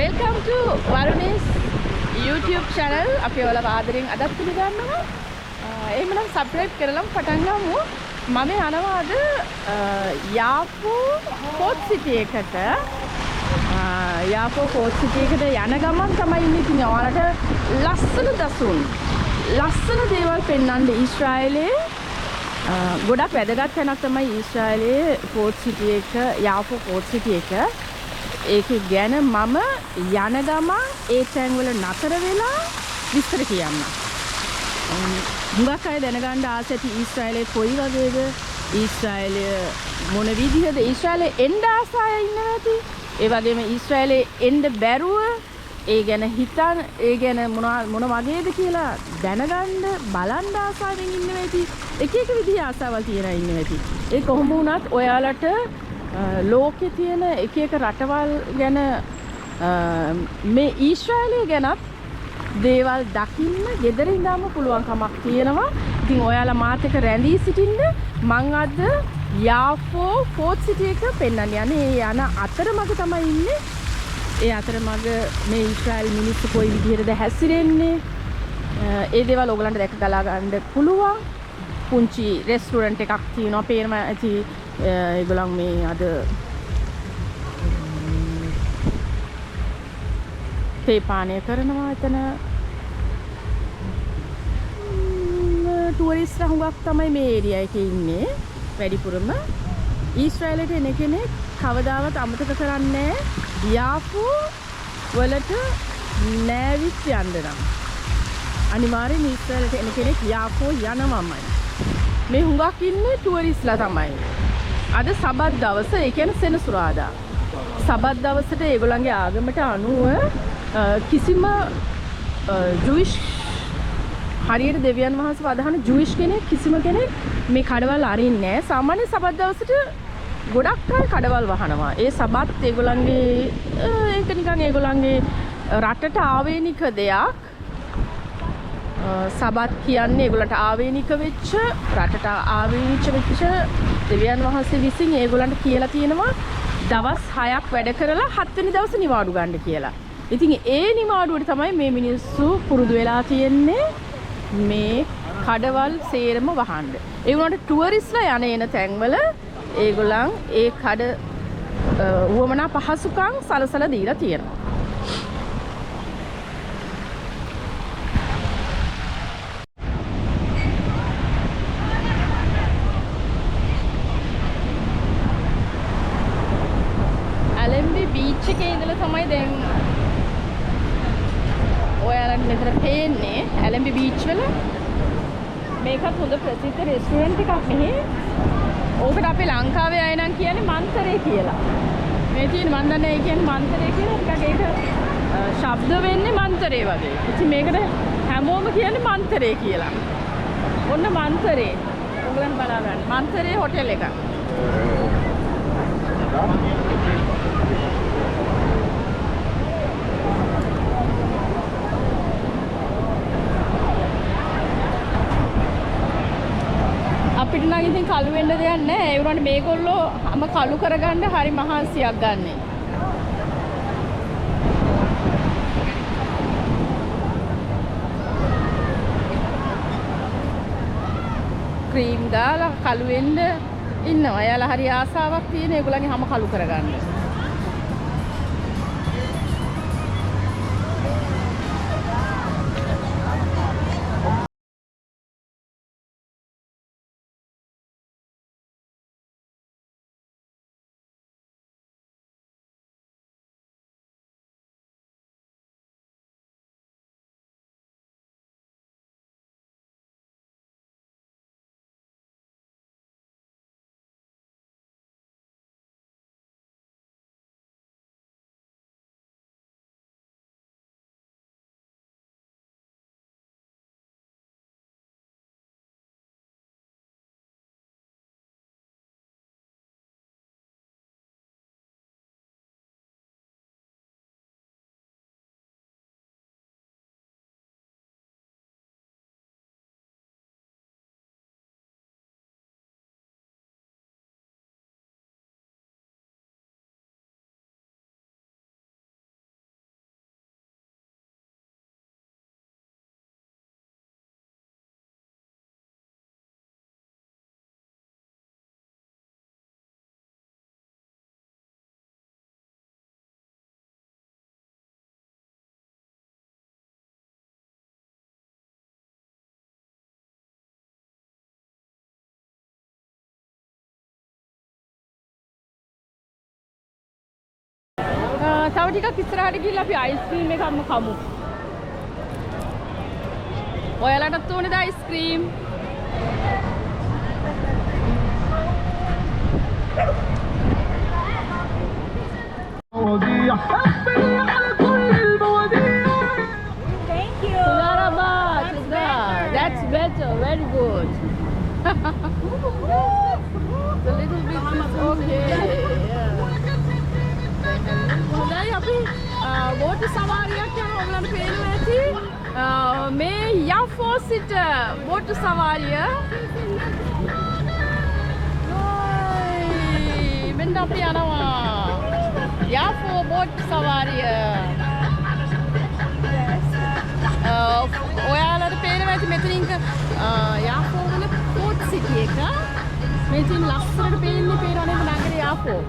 Welcome to Varuni's YouTube channel. අපි ඔයාලව ආදරෙන් අදත් පිළිගන්නවා. එහෙමනම් subscribe කරලා පටන් ගමු. මම යනවා අද යාපෝ පෝට් සිටි එකට. යාපෝ පෝට් සිටි එකට යන ගමන් තමයි ඉන්නේ. ඉතින් ඔයාලට ලස්සන දේවල් පෙන්වන්න ඊශ්‍රායලයේ ගොඩක් වැදගත් තැනක් තමයි ඊශ්‍රායලයේ පෝට් සිටි එක, යාපෝ පෝට් සිටි එක. ඒක ගැන මම යන ගමන් ඒ තැන්වල නතර වෙලා විස්තර කියන්න. හුඟක් අය දැනගන්න ආස ඇති ඊශ්‍රායලයේ කොයි වගේද, ඊශ්‍රායලය මොන විදිහද, ඊශ්‍රායලයේ එන්න ආස අය ඉන්නවා ඇති. ඒ වගේම ඊශ්‍රායලයේ එන්න බැරුව ඒ ගැන හිතන, ඒ ගැන මොන වගේද කියලා දැනගන්න බලන්න ආසාවෙන් ඉන්නවා ඇති. එක විදිහේ ආසාවල් තියන ඉන්නවා ඇති. ඒ කොහොම වුණත් ඔයාලට ලෝකේ තියෙන එක රටවල් ගැන මේ ඊශ්‍රායලය ගැනත් දේවල් දකින්න ගෙදර ඉඳන්ම පුළුවන්කමක් තියෙනවා. ඉතින් ඔයාලා මාත් එක්ක රැඳී සිටින්න මං අද යාපෝ පෝට් සිටි එක පෙන්වන්න යන්නේ. ඒ යන අතරමඟ තමයි ඉන්නේ. ඒ අතරමඟ මේ ඊශ්‍රායල් මිනිස්සු කොයි විදිහටද හැසිරෙන්නේ, ඒ දේවල් ඔයගලන්ට දැක ගලා ගන්න පුළුවන්. පුංචි රෙස්ටුරන්ට් එකක් තියෙනවා, පේනවා ඇති. ඒගොල්ලන් මේ අද තේ පානය කරනවා එතන. ටුවරිස්ට්ලා හුඟක් තමයි මේ ඒරියා එකේ ඉන්නේ වැඩිපුරම. ඊශ්‍රායලයට එන කෙනෙක් කවදාවත් අමතක කරන්නේ නැහැ යාපෝ වලට නෑවිත් යන්න නම්. අනිවාර්යෙන් ඊශ්‍රායලයට එන කෙනෙක් යාපෝ යනවමයි. මේ හුඟක් ඉන්නේ ටුවරිස්ට්ලා තමයි. අද සබත් දවස, ඒ කියන්නේ සෙනසුරාදා. සබත් දවසට ඒගොල්ලන්ගේ ආගමට අනුව කිසිම ජූයිෂ්, හරියට දෙවියන් වහන්සේ වදහන ජූයිෂ් කෙනෙක්, කිසිම කෙනෙක් මේ කඩවල් අරින්නේ නැහැ. සාමාන්‍ය සබත් දවසට ගොඩක් අය කඩවල් වහනවා. ඒ සබත් ඒගොල්ලන්ගේ ඒක නිකන් ඒගොල්ලන්ගේ රටට ආවේනික දෙයක්. සබත් කියන්නේ ඒගොල්ලන්ට ආවේනික වෙච්ච, රටට ආවේනික වෙච්ච දෙවියන් වහන්සේ විසින් ඒගොල්ලන්ට කියලා තියෙනවා දවස් 6ක් වැඩ කරලා 7 වෙනි දවසේ නිවාඩු ගන්න කියලා. ඉතින් ඒ නිවාඩුවට තමයි මේ මිනිස්සු පුරුදු වෙලා තියෙන්නේ මේ කඩවල් සේරම වහන්න. ඒ වුණාට ටුවරිස්ට්ලා යන එන තැන්වල ඒගොල්ලන් ඒ කඩ උවමනා පහසුකම් සලසලා දීලා තියෙනවා. බීච් එකේ ඉඳලා තමයි දැන් ඔයාලට මෙතන පේන්නේ. ඇලම්බි බීච් වල මේකත් හොඳ ප්‍රසිද්ධ රෙස්ටුරන්ට් එකක් මෙහි. ඕකට අපේ ලංකාවේ අය නම් කියන්නේ මන්තරේ කියලා. මේ තියෙන මන් දන්නේ ඒ කියන්නේ මන්තරේ කියලා. ටිකක් ඒක ශබ්ද වෙන්නේ මන්තරේ වගේ. ඉතින් මේකට හැමෝම කියන්නේ මන්තරේ කියලා. ඔන්න මන්තරේ. ඔයගලන් බලා ගන්න. මන්තරේ හොටෙල් එක. අපිට නම් ඉතින් කළු වෙන්න දෙයක් නැහැ. ඒ වුණාට මේගොල්ලෝ හැම කළු කරගන්න හරි මහන්සියක් ගන්නෙ. ක්‍රීම් දාලා කළු වෙන්න ඉන්නවා. එයාලා හරි ආසාවක් තියෙන ඒගොල්ලන්ගේ හැම කළු කරගන්න. තව ටිකක් ඉස්සරහට ගිහලා අපි අයිස්ක්‍රීම් එකක්ම කමු. ඔයාලටත් ඕනේද ice cream? Thank you. That's better. Very good. The little bit is okay. Yeah. හොඳයි අපි බෝට් සවාරියක් යන ඔයගලන්ට පේනවා ඇති. මේ යෆෝ සිට බෝට් සවාරිය. මෙන්න අපි යනවා. යෆෝ බෝට් සවාරිය. ඔයාලට පේනවා ඇති මෙතනින් යාපෝ වල පෝට් සිටි එක. මෙතන ලස්සනට පේනවා නේද නගරේ යාපෝ.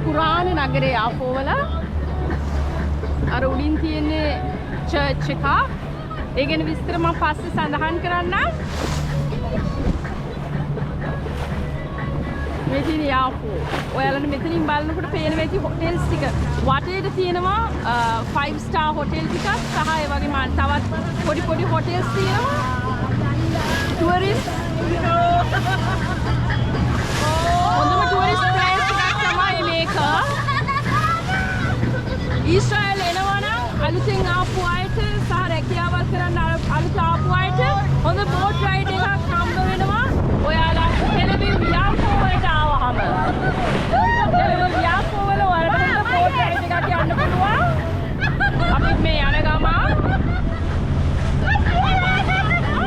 පුරාණ නගරේ යාපෝ වල අර උඩින් තියෙන්නේ චර්ච් එක. ඒ ගැන විස්තර මම පස්සේ සඳහන් කරන්නම්. මේ තියෙන යාපෝ. ඔයාලට මෙතනින් බලනකොට පේනවා ඇති හොටෙල්ස් ටික. වටේට තියෙනවා 5 star හොටෙල් ටිකක් සහ ඒ වගේම තවත් පොඩි පොඩි හොටෙල්ස් තියෙනවා. ටුවරිස්ට් හොඳම ටුවරිස්ට් ප්ලේස් එකක් තමයි මේක. ඊශ්‍රායල් එනවා නම් අලුතෙන් ආපු අයට සහ රැකියාවල් කරන්න අලුත් ආපු අයට හොඳ බෝට් රයිඩ් එකක් හම්බ වෙනවා. ඔයාලා ටෙලිවිව් යාපෝ වලට ආවහම ටෙලිවිව් යාපෝ වල ඔයාලට හොඳ බෝට් රයිඩ් එකක් යන්න පුළුවන්. අපි මේ යන ගම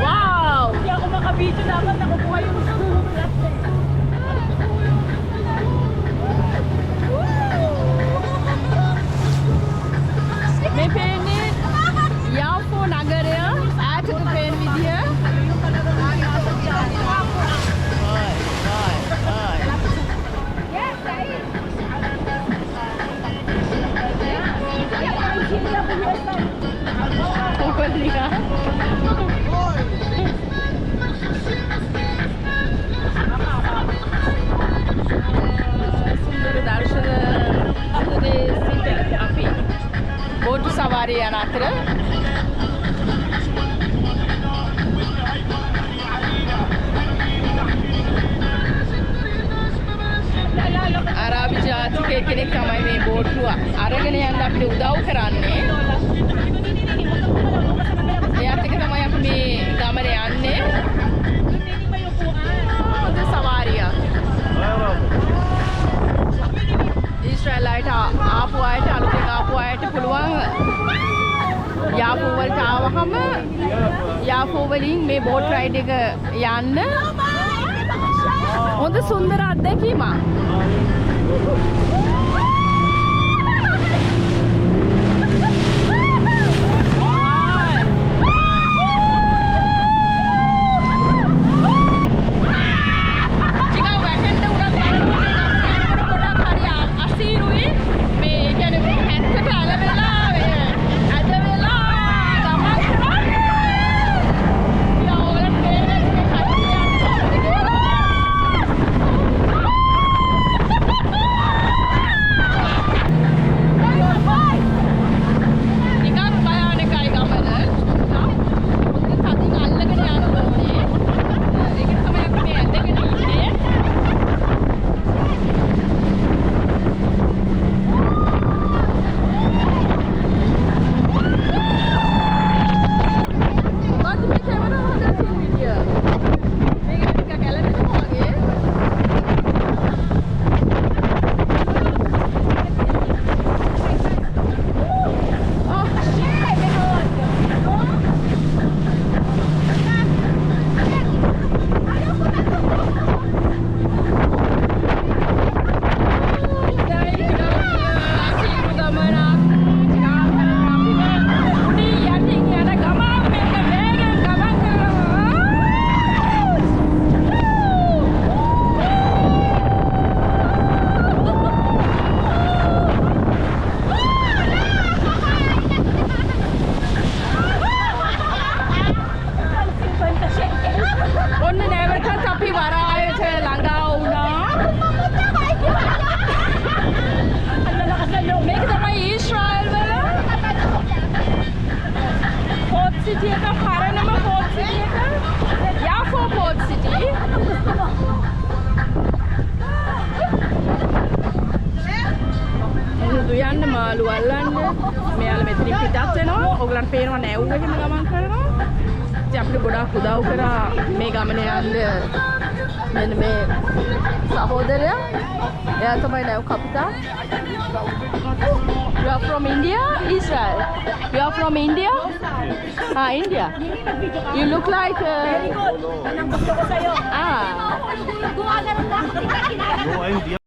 wow! Hindi ako makabidyo dapat nakukuha yung මේ පේන්නේ යාපෝ නගරය ඈතට පේන විදිය. සුන්දර දර්ශන අතරේ සිට අපි බෝට් සවාරිය යන අතර අරාබි ජාතික කෙනෙක් තමයි මේ බෝට්ටුව අරගෙන යන්න අපිට උදව් කරන්නේ. එයාත් එක්ක තමයි අපි මේ ගමන යන්නේ. හොඳ සවාරියක්. ඊශ්‍රායල් අයට ආපු අයට අලුතෙන් ආපු අයට පුළුවන් යාපෝ වලට ආවහම යාපෝ වලින් මේ බෝට් රයිඩ් එක යන්න. හොඳ සුන්දර අත්දැකීමක්. මාළු අල්ලන්න. මෙයාලා මෙතනින් පිටත් වෙනවා. ඕගලන්ට පේනවා නැව් එකෙම ගමන් කරනවා. ඉතින් අපිට ගොඩාක් උදව් කරා මේ ගමන යන්න මෙන්න මේ සහෝදරයා. එයා තමයි නැව් කපුටා. You are from India? Israel? You are from India? Ah, India. You look like... Very good. Yan ang gusto ko sa'yo. Ah. Gumagano'n na ako. No, I'm